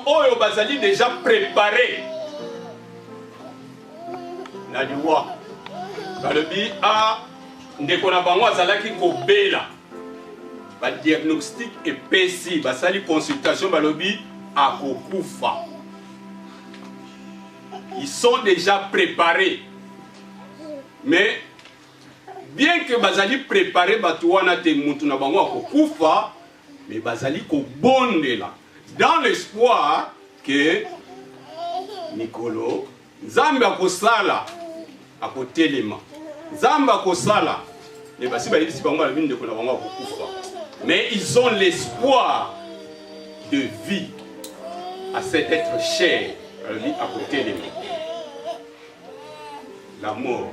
oyo bazali déjà préparé. Na liwa balobi a ndeko na bango azalaki kobela ba diagnostic epesi basali consultation balobi akokufa. Ils sont déjà préparés. Mais bien que bazali préparé batu wana te mutu na bango akokufa, mais bazali kobondela dans l'espoir que Nikolo Nzambe akosala akotelema. Nzambe akosala mais basi ba yebisi bango la bine de ko na bango akokufa. Mais ils ont l'espoir de vie à cet être cher à kotelema. La mort,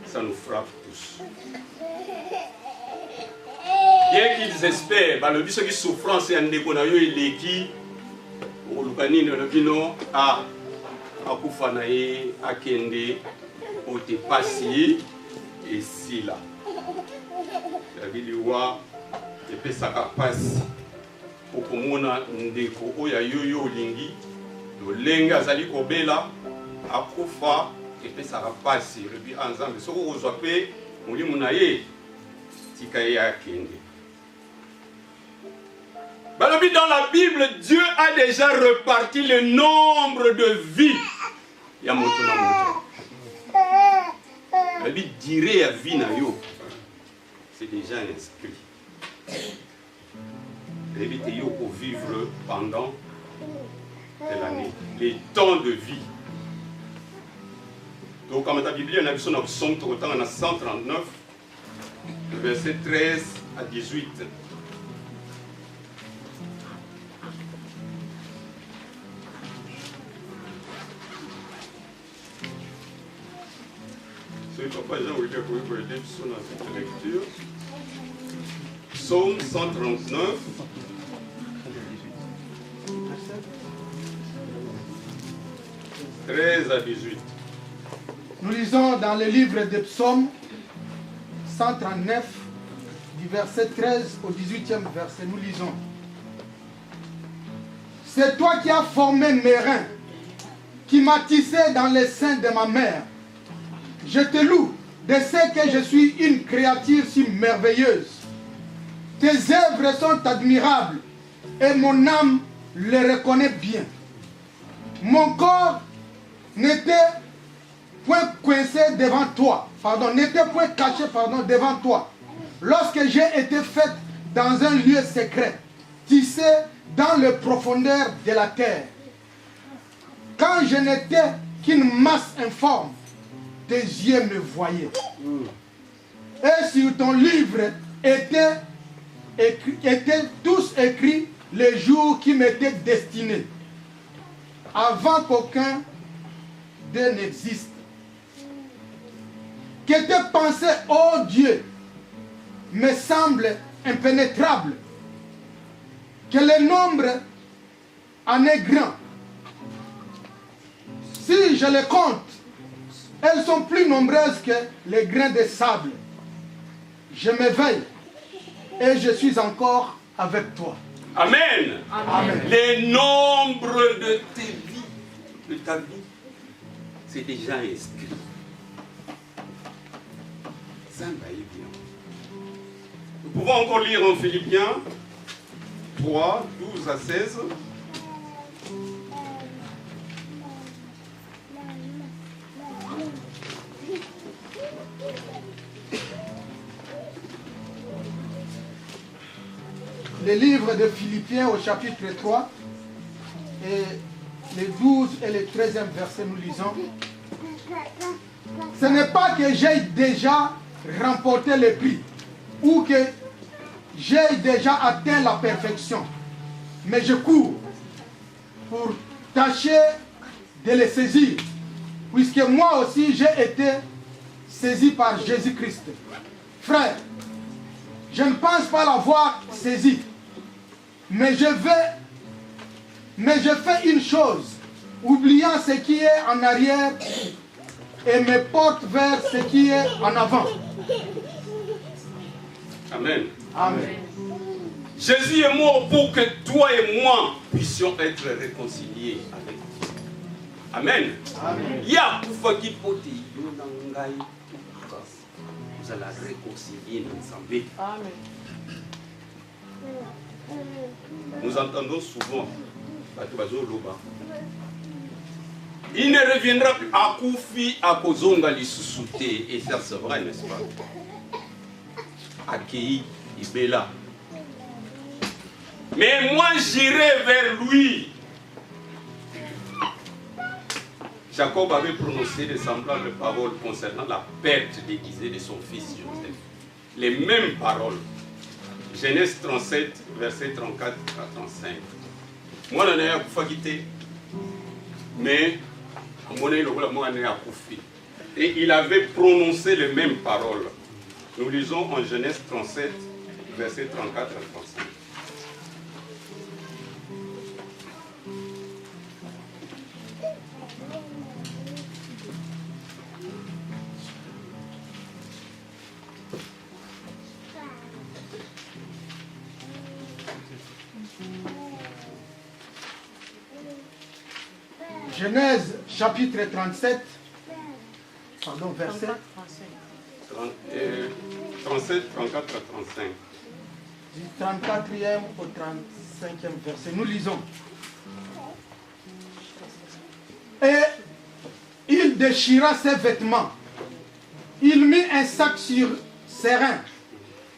ça nous frappe tous. Bien qu'ils espèrent, bah, le but c'est que souffrance et un déconayo et l'équipe, au Lucanine, le vino, à Akufanae, à Kende, au Tepasi, et si là. La vidéo, et puis ça passe. Pour que mon ndeko, oya yo lingi, le lenga zali kobela, Akufa. Et puis ça va passer. Le but ensemble. Ce que vous appelez, on dit monaye, tikaya kende. Dans la Bible, Dieu a déjà reparti le nombre de vies. Il y a mon tour. La Bible dirait à vie na yo. C'est déjà inscrit. La Bible yo pour vivre pendant l'année. Les temps de vie. Donc, comme la Bible, on a vu son psaume tout autant, on a 139, verset 13 à 18. C'est papa Jean William pour aider son lecture. Psaume 139. « 13 à 18. Nous lisons dans le livre des psaumes 139, du verset 13 au 18e verset, nous lisons. C'est toi qui as formé mes reins, qui m'as tissé dans les seins de ma mère. Je te loue de ce que je suis une créature si merveilleuse. Tes œuvres sont admirables et mon âme les reconnaît bien. Mon corps n'était point coincé devant toi, n'était point caché, devant toi, lorsque j'ai été faite dans un lieu secret, tissé dans les profondeurs de la terre. Quand je n'étais qu'une masse informe, tes yeux me voyaient. Et sur ton livre étaient tous écrits les jours qui m'étaient destinés, avant qu'aucun d'eux n'existe. Que tes pensées, ô Dieu, me semblent impénétrables. Que le nombre en est grand. Si je les compte, elles sont plus nombreuses que les grains de sable. Je m'éveille et je suis encore avec toi. Amen. Amen. Les nombres de tes vies, de ta vie, c'est déjà inscrit. Ça va y bien. Nous pouvons encore lire en Philippiens 3, 12 à 16. Le livre de Philippiens au chapitre 3 et les 12 et les 13e versets, nous lisons. Ce n'est pas que j'ai déjà remporté le prix ou que j'ai déjà atteint la perfection, mais je cours pour tâcher de les saisir, puisque moi aussi j'ai été saisi par Jésus-Christ. Frère, je ne pense pas l'avoir saisi, mais je fais une chose, oubliant ce qui est en arrière et me porte vers ce qui est en avant. Amen. Amen. Jésus est mort pour que toi et moi puissions être réconciliés avec Dieu. Amen. Ya kufaki pote yo na ngai vous allez réconcilier dans Zambé. Amen. Nous entendons souvent Batubazo Loba. Il ne reviendra plus à Koufi, à Kozonga, Lissoussoute, et ça c'est vrai, n'est-ce pas? Akei, Ibela. Mais moi j'irai vers lui. Jacob avait prononcé de semblables paroles concernant la perte déguisée de son fils Joseph. Les mêmes paroles. Genèse 37, versets 34 à 35. Moi, je n'ai pas quitté, mais et il avait prononcé les mêmes paroles. Nous lisons en Genèse 37, versets 34 à 35. Genèse chapitre 37, pardon, verset 37, 34 à 35. du 34e au 35e verset. Nous lisons. Et il déchira ses vêtements. Il mit un sac sur ses reins.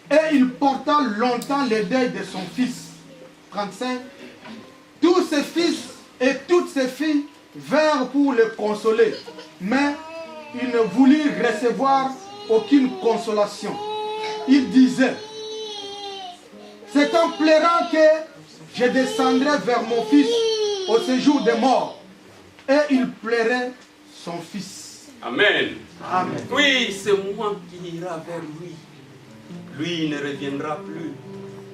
Et il porta longtemps le deuil de son fils. 35. Tous ses fils et toutes ses filles vinrent pour le consoler, mais il ne voulut recevoir aucune consolation. Il disait, c'est en pleurant que je descendrai vers mon fils au séjour des morts. Et il pleurait son fils. Amen. Amen. Oui, c'est moi qui ira vers lui. Lui, il ne reviendra plus.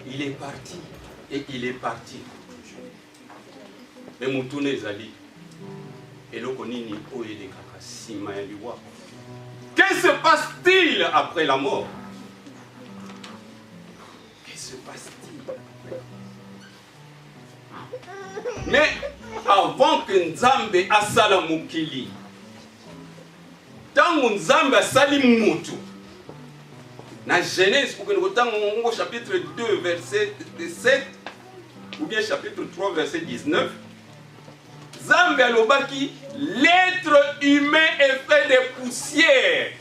Il est parti. Et il est parti. Mais mon tourné Zali. Que se passe-t-il après la mort? Que se passe-t-il? Mais avant que Nzambe asala mukili, tango Nzambe asali mutu, na Genèse, pour que nous retenons au chapitre 2, verset 7, ou bien chapitre 3, verset 19, Nzambe alobaki, l'être humain est fait de poussière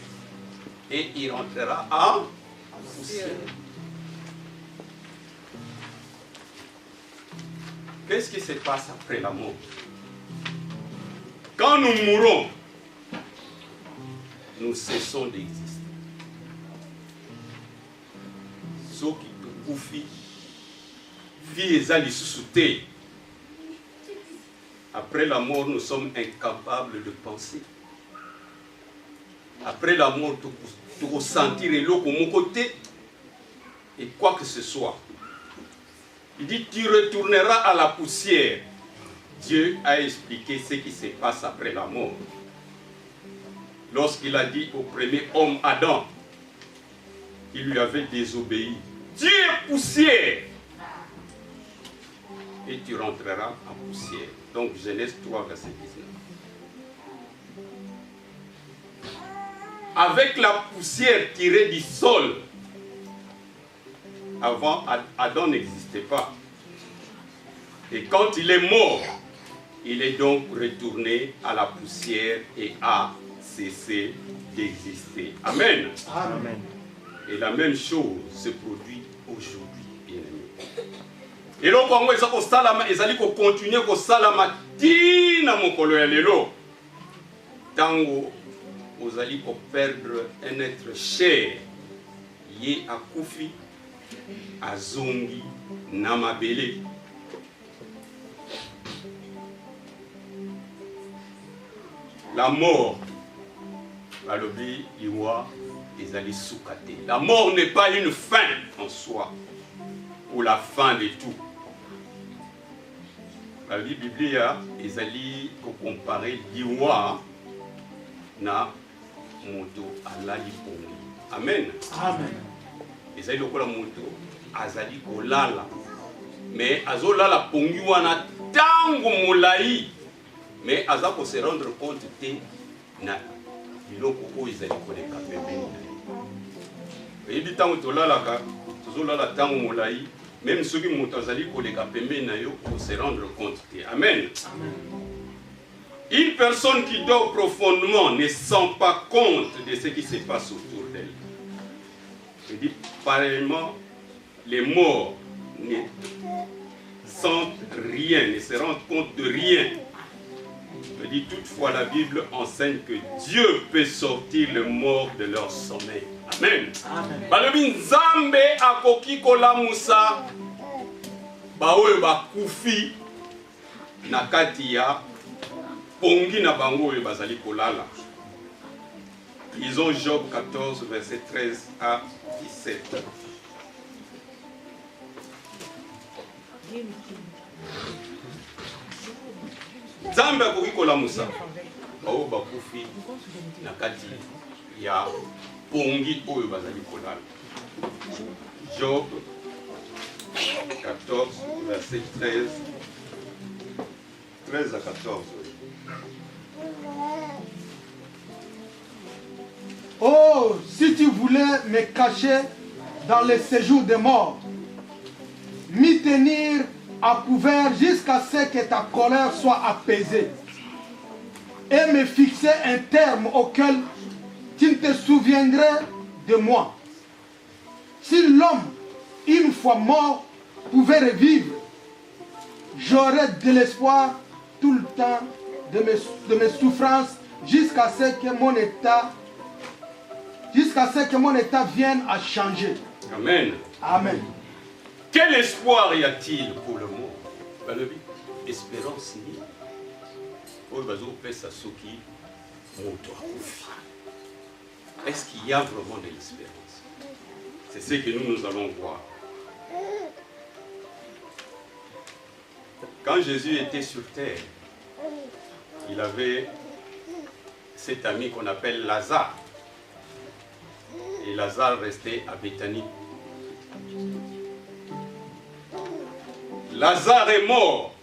et il rentrera en poussière. Qu'est-ce qui se passe après la mort? Quand nous mourons, nous cessons d'exister. Ce qui te confie, vie et zali sous-souté. Après la mort, nous sommes incapables de penser. Après la mort, tu ressentir l'eau comme mon côté et quoi que ce soit. Il dit, tu retourneras à la poussière. Dieu a expliqué ce qui se passe après la mort. Lorsqu'il a dit au premier homme Adam, il lui avait désobéi. Tu es poussière et tu rentreras en poussière. Donc Genèse 3, verset 19. Avec la poussière tirée du sol, avant Adam n'existait pas. Et quand il est mort, il est donc retourné à la poussière et a cessé d'exister. Amen. Amen. Et la même chose se produit aujourd'hui, bien-aimés. Et donc, on va continuer à salama tina mokolo ya lelo. Tango, vous allez perdre un être cher. Yé a Koufi, a Zongi, Namabele. La mort, balobi iwa ezali soukate. La mort n'est pas une fin en soi, ou la fin de tout. La Bible ezali ko comparer iwa na moto alali pongi. Amen. Amen. Ezali lokola moto azali kolala mais azolala pongi wana tango molai mais aza ko se rendre compte te na biloko oyo ezali koleka pembeni na ye. Oyebi ntango tolalaka tozolala ntango molai même soki moto azali koleka pembeni na yo ko se rendre compte te. Amen. Une personne qui dort profondément ne sent pas compte de ce qui se passe autour d'elle. Je dis pareillement, les morts ne sentent rien, ne se rendent compte de rien. Je dis toutefois, la Bible enseigne que Dieu peut sortir les morts de leur sommeil. Amen. Balobi nzambe akoki kolamusa baoyo bakufi na kati ya pongi na bango oyo bazali kolala. Lisons Job 14, verset 13 à 17. Nzambe akoki kolamusa baoyo bakufi na kati ya pongi oyo bazali kolala. Job 14, verset 13 à 14. Oh, si tu voulais me cacher dans le séjour des morts, m'y tenir à couvert jusqu'à ce que ta colère soit apaisée, et me fixer un terme auquel tu ne te souviendrais de moi. Si l'homme, une fois mort, pouvait revivre, j'aurais de l'espoir tout le temps de mes souffrances jusqu'à ce que mon état vienne à changer. Amen. Amen. Quel espoir y a-t-il pour le monde? Espérance ni. Est-ce qu'il y a vraiment de l'espérance? C'est ce que nous allons voir. Quand Jésus était sur terre, il avait cet ami qu'on appelle Lazare. Et Lazare restait à Béthanie. Lazare est mort.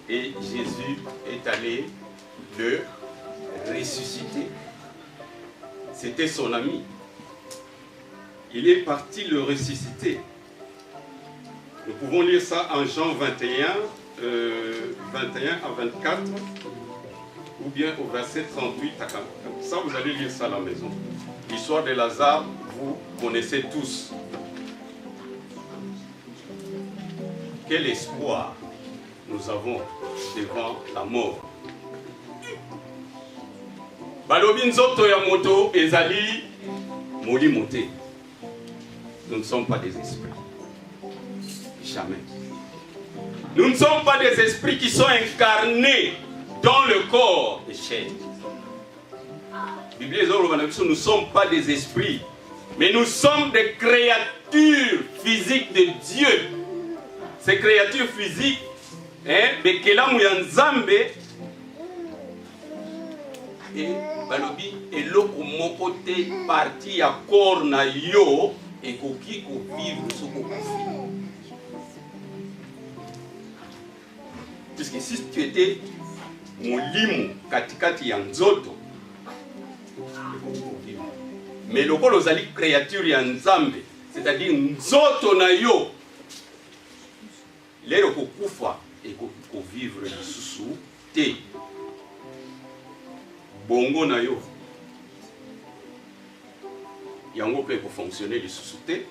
Et Jésus est allé le ressusciter. C'était son ami. Il est parti le ressusciter. Nous pouvons lire ça en Jean 21, 21 à 24, ou bien au verset 38 à 44. Ça, vous allez lire ça à la maison. L'histoire de Lazare, vous connaissez tous. Quel espoir nous avons devant la mort. Balobi nzoto ya moto ezali molimo te. Nous ne sommes pas des esprits. Jamais. Nous ne sommes pas des esprits qui sont incarnés dans le corps de chair. Nous ne sommes pas des esprits, mais nous sommes des créatures physiques de Dieu. Ces créatures physiques, bekelamu ya nzambe, et balobi eloko moko te parti ya corps na yo ekoki ko vivre soko kufi. Puisque si tu étais molimo katikati ya nzoto, mais lokolo ozali créature ya nzambe, c'est-à-dire nzoto na yo lelo kokufa ekoki ko vivre lisusu te. Bongo na yo yango peut fonctionner lisusu te.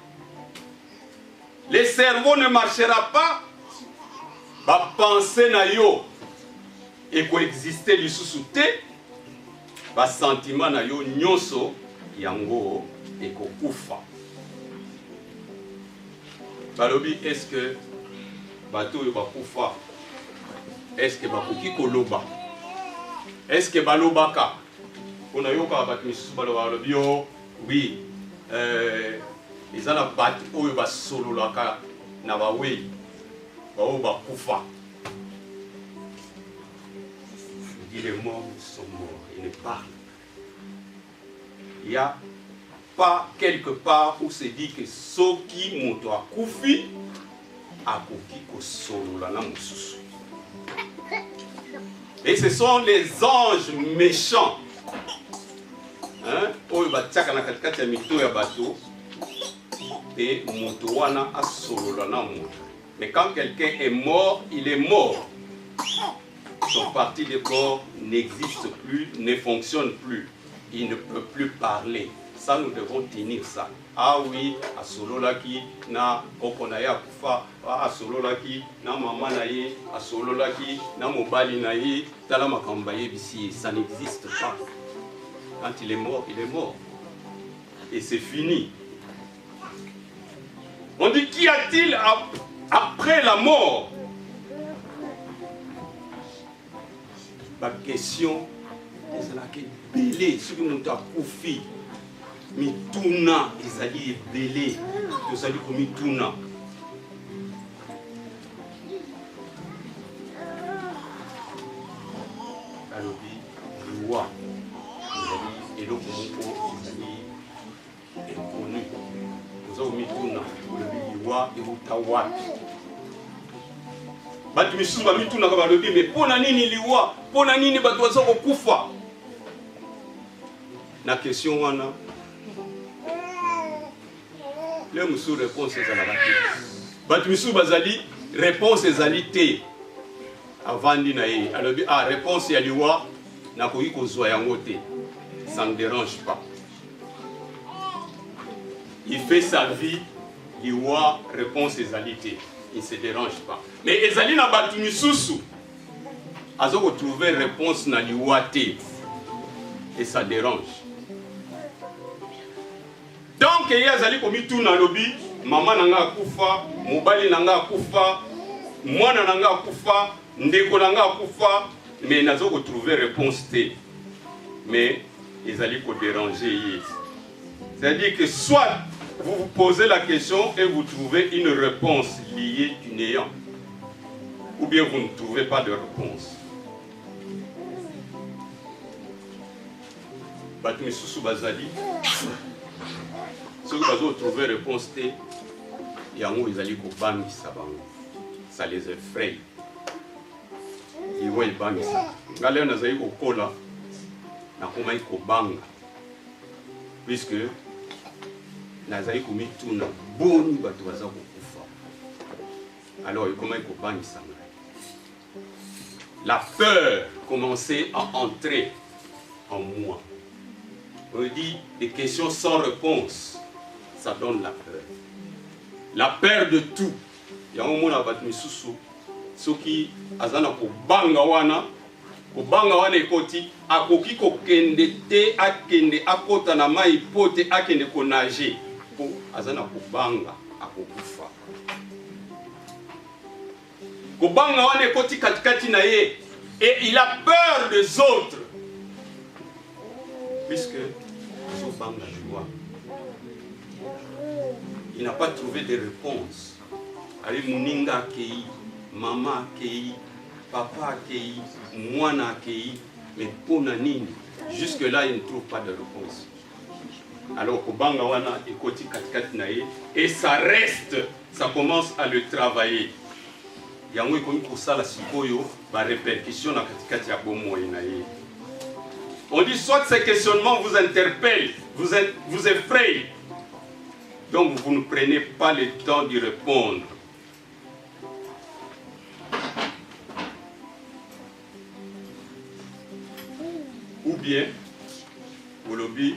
Le cerveau ne marchera pas. Ba pensée na yo et coexister lisusu te. Ba sentiment na yo nyonso yango et kokufa. Balobi, est-ce que bato yo bakufa? Est-ce que bakoki koloba? Est-ce que balobaka? On a eu quand bat misusu balobi yo oui ils ont la bat oyo ba solo laka na ba oui ba o ba kufa. Les morts sont morts, ils ne parlent. Il y a pas quelque part où c'est dit que soki moto akufi akoki kosolola na mosusu. Et ce sont les anges méchants. Oyo batiaka na katikati ya mito ya bato et moto wana asolola na moto. Mais quand quelqu'un est mort, il est mort. Son parti de corps n'existe plus, ne fonctionne plus. Il ne peut plus parler. Ça, nous devons tenir ça. Ah oui, à Sololaki, na Okonaya Kufa, à Sololaki, na Mamanaye, à Sololaki, na Mobali Naye, Talama Kambaye Bissi. Ça n'existe pas. Quand il est mort, il est mort. Et c'est fini. On dit, qu'y a-t-il après la mort? La question est la belé, ce que nous avons fait, mituna, ezali belé, ezali comme mituna. Alobi, loi, ezali eloko moko ezali inconnu. Nous avons mituna, alobi loi euta wapi. Batu misusu ba mituna ka balobi, mais pona nini liwa? Pona nini batu bazo kokufa? Na question wana le musu réponse ezalaka te. Batu misusu bazali réponse ezali te. Avandi na ye alobi réponse ya liwa nakoki kozwa yango te. Ça ne dérange pas. Il fait sa vie, liwa réponse ezali te. Il ne se dérange pas. Mais ezali na batu misusu azo ko trouver réponse na liwa te. Et ça dérange. Donc il y a zali komi tout na lobi, maman nanga akufa, mobali nanga akufa, mwana nanga akufa, ndeko nanga akufa, mais nazo ko trouver réponse te. Mais ezali ko déranger. C'est-à-dire que soit vous vous posez la question et vous trouvez une réponse liée du néant, ou bien vous ne trouvez pas de réponse. Batu misusu bazali ceux qui ont trouvé réponse T, yango ezali ko bangisa bango. Ça les effraie. Ils voient bangisa. Ngale na zali ko kola na koma ko banga. Puisque na zali ko mituna boni batu baza ko kufa. Alors il comment ko bangisa. La peur commençait à entrer en moi. On dit des questions sans réponse. Ça donne la peur. La peur de tout. Il y a un moment où il y a ceux qui azana ko banga wana ekoti akoki ko kende te akende akota na mai pote akende ko nager po azana ko banga akokufa. Ko banga wana ekoti katikati na ye et il a peur des autres. Puisque banga joie. Il n'a pas trouvé de réponse. Allez, Mouninga akei, maman akei, papa akei, mwana akei, mais pona nini? Jusque-là, il ne trouve pas de réponse. Alors, Kobanga wana ekoti katikati na ye, et ça reste, ça commence à le travailler. Yango ekomi kosala sikoyo, ba répercussion na katikati ya bomoi na ye. On dit soit ces questionnements vous interpellent, vous effrayent. Donc vous ne prenez pas le temps d'y répondre. Ou bien, vous l'oubliez,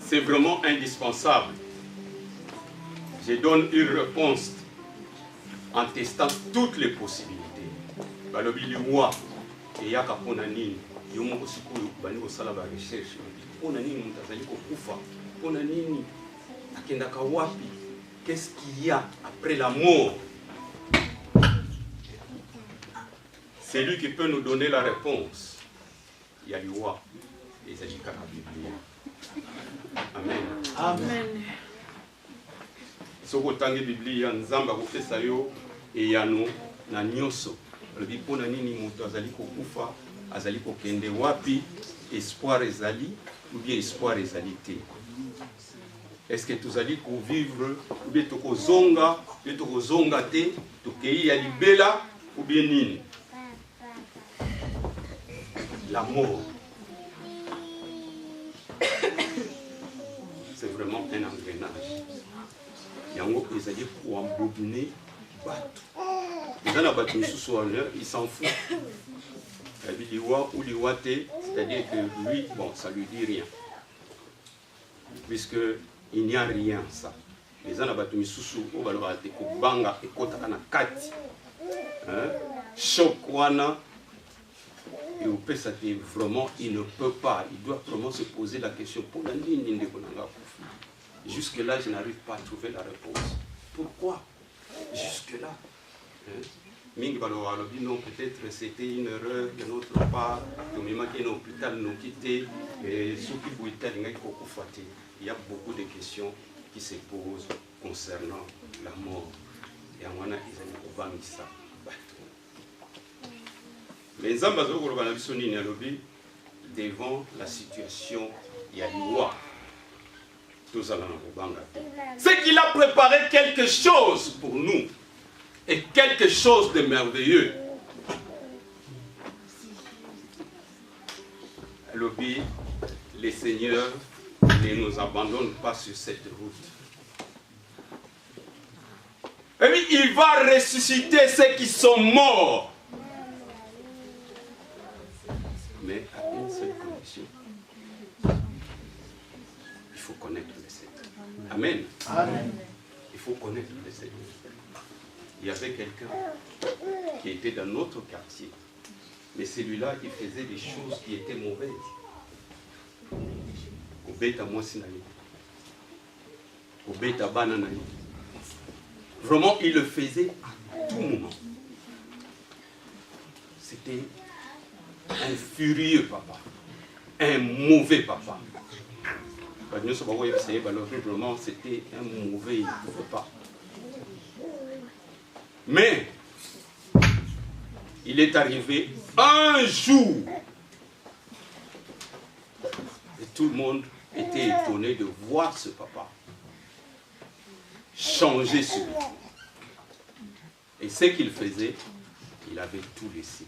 c'est vraiment indispensable. Je donne une réponse en testant toutes les possibilités. Et il y a pona nini yomo kosikoyo bani kosala ba recherche pona nini mutazali kokufa pona nini akenda ka wapi, qu'est-ce qu'il y a après la mort? C'est lui qui peut nous donner la réponse. Il y a loi et c'est la Bible. Amen. Amen. Soko tangi Biblia nzamba kufesa yo e yano na nyoso. Pona nini mutu azali kokufa, azali kokende wapi, espoir ezali ou bien espoir ezali te? Est-ce que tozali kovivre ou bien tokozonga te tokei ya libela ou bien nini? La mort, c'est vraiment un engrenage. Yango ezali koambobiner bato. Eza na bato misusu wana, il s'en fout. Yabi liwa ou liwa te, c'est-à-dire que lui, bon, ça lui dit rien. Puisque il n'y a rien ça. Les gens bato misusu o baloba te ko banga ekotaka na kati. Choc wana et au pesa te vraiment il ne peut pas, il doit vraiment se poser la question pour la nini ndeko nanga kufa. Jusque là je n'arrive pas à trouver la réponse. Pourquoi? Jusque là. Mingi baloba lobi non, peut-être c'était une erreur de notre part. Tomima qui est au hôpital nous quitter et ceux qui bouitent ngai ko kufa te. Il y a beaucoup de questions qui se posent concernant la mort. Et on a ça. Mais devant la situation, il y a loi. C'est qu'il a préparé quelque chose pour nous. Et quelque chose de merveilleux. Les seigneurs ne nous abandonnent pas sur cette route. Et puis il va ressusciter ceux qui sont morts. Mais à une seule condition. Il faut connaître le Seigneur. Amen. Amen. Il faut connaître le Seigneur. Il y avait quelqu'un qui était dans notre quartier. Mais celui-là, il faisait des choses qui étaient mauvaises. Vraiment, il le faisait à tout moment. C'était un furieux papa, un mauvais papa. Vraiment, c'était un mauvais papa. Mais, il est arrivé un jour, et tout le monde était étonné de voir ce papa changer subitement. Et ce qu'il faisait, il avait tout laissé.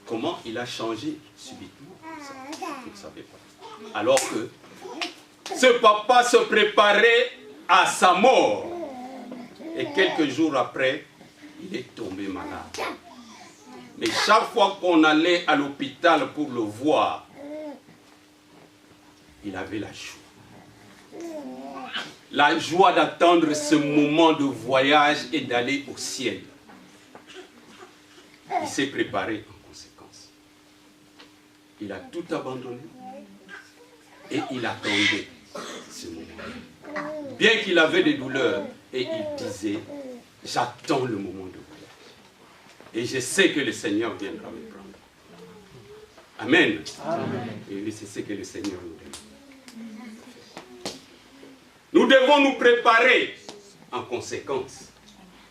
Comment il a changé subitement? Vous ne savez pas. Alors que ce papa se préparait à sa mort. Et quelques jours après, il est tombé malade. Mais chaque fois qu'on allait à l'hôpital pour le voir, il avait la joie. La joie d'attendre ce moment de voyage et d'aller au ciel. Il s'est préparé en conséquence. Il a tout abandonné et il attendait ce moment. Bien qu'il avait des douleurs, et il disait, j'attends le moment de voyage. Et je sais que le Seigneur viendra me prendre. Amen. Amen. Et c'est ce que le Seigneur nous donne. Nous devons nous préparer en conséquence.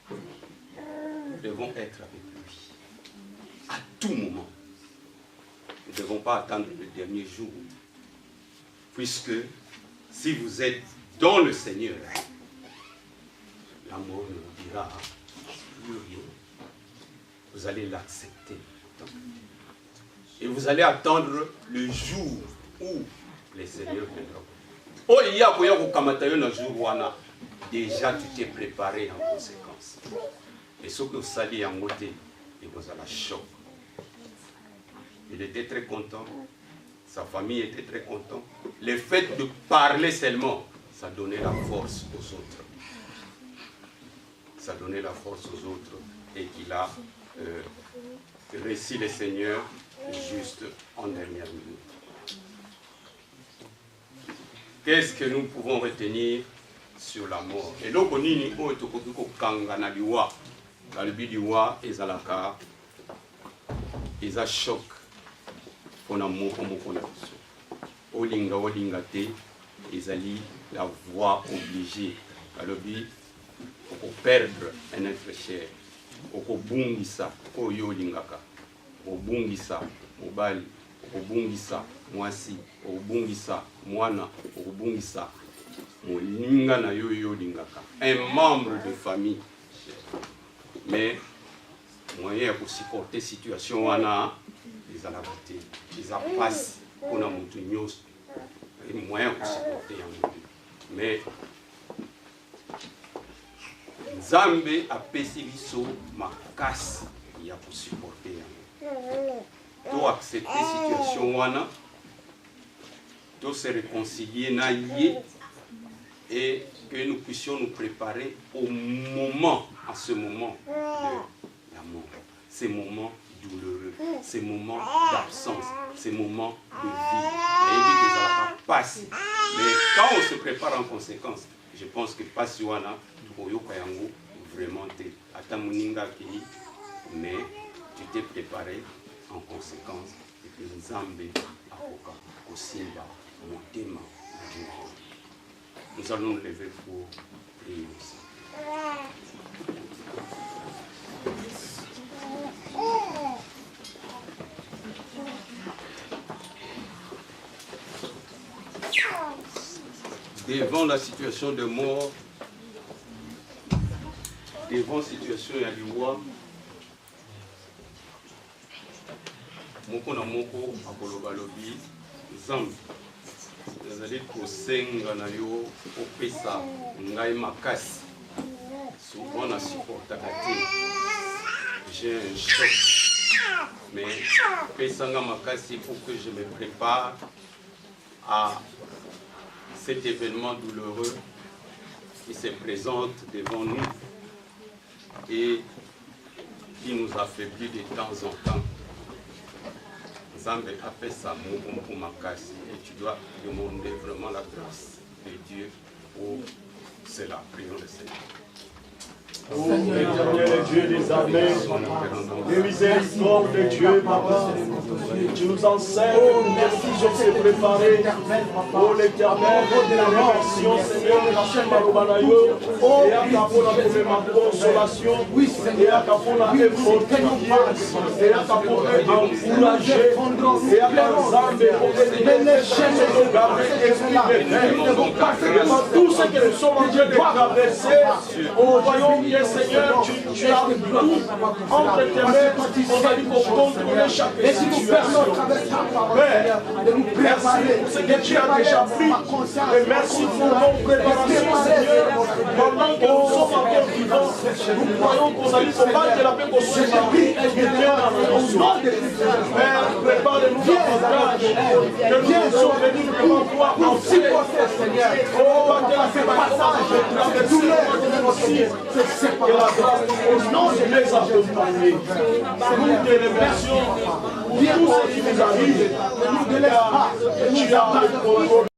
Nous devons être avec lui à tout moment. Nous ne devons pas attendre le dernier jour. Puisque si vous êtes dans le Seigneur, la mort ne vous dira plus rien. Vous allez l'accepter. Et vous allez attendre le jour où les Seigneurs viendront. Oh, il y a un jour déjà tu t'es préparé en conséquence. Et ce que vous allez en côté, et vous allez choc. Il était très content. Sa famille était très contente. Le fait de parler seulement, ça donnait la force aux autres. Ça donnait la force aux autres. Et qu'il a réussi le Seigneur juste en dernière minute. Qu'est-ce que nous pouvons retenir sur la mort? Et là, il y a choc. Olinga olinga te, ezali la voie obligée. Alobi, pour perdre un être cher, okobungisa oyo olingaka, okobungisa mobali, okobungisa mwasi, okobungisa mwana, okobungisa moninga na yo oyo olingaka, un membre de famille. Mais moyen ya kosupporter situation wana ezalaka te, eza pasi mpona moto nyonso, moyen ya kosupporter yango te. Mais Nzambe apesi biso makasi ya kosupporter yango, to accepter situation wana, to se réconcilier na ye, et que nous puissions nous préparer au moment, à ce moment de la mort, ces moments douloureux, ces moments d'absence, ces moments de vie. Et il dit que ça va passer. Mais quand on se prépare en conséquence, je pense que passer wana koyoka yango vraiment te ata moninga ki, mais tu t'es préparé en conséquence et que Nzambe akoka kosimba motema. Nous allons nous lever pour prier aussi. Devant la situation de mort, devant la situation ya liwa, moko na moko akoloba lobi Nzambe ezali kosenga na yo opesa ngai makasi, souvent na supportaka te, j'ai un choc, mais pesa nga makasi pour que je me prépare à cet événement douloureux qui se présente devant nous et qui nous affaiblit de temps en temps. Nzambe appelle ça moko makasi, et tu dois demander vraiment la grâce de Dieu pour cela. Prions le Seigneur. Oh, éternel Dieu des armées, des miséricordes de Dieu, Papa, tu nous enseignes qu'il faut se préparer. Oh, l'éternel, merci, Seigneur, et à ta pour la consolation, et à ta pour la fortifier, et à ta pour encourager, et à ta Nzambe pour les chaînes de garder, et tout ce que nous sommes en train de traverser, oh, voyons bien, Seigneur, tu as tout entre tes mains, on a dit pour contrôler chaque situation. Père, merci pour ce que tu as déjà pris, et merci pour ton préparation, Seigneur. Pendant que nous sommes encore vivants, nous croyons qu'on a dit qu'on va de la paix pour ce mari, et bien dans le Père, prépare-nous davantage, que nous sommes venus devant toi en paix. Oh, que la paix passage, que la grâce au nom de les accompagner. Nous te remercions pour tout ce qui nous arrive, car tu as le contrôle.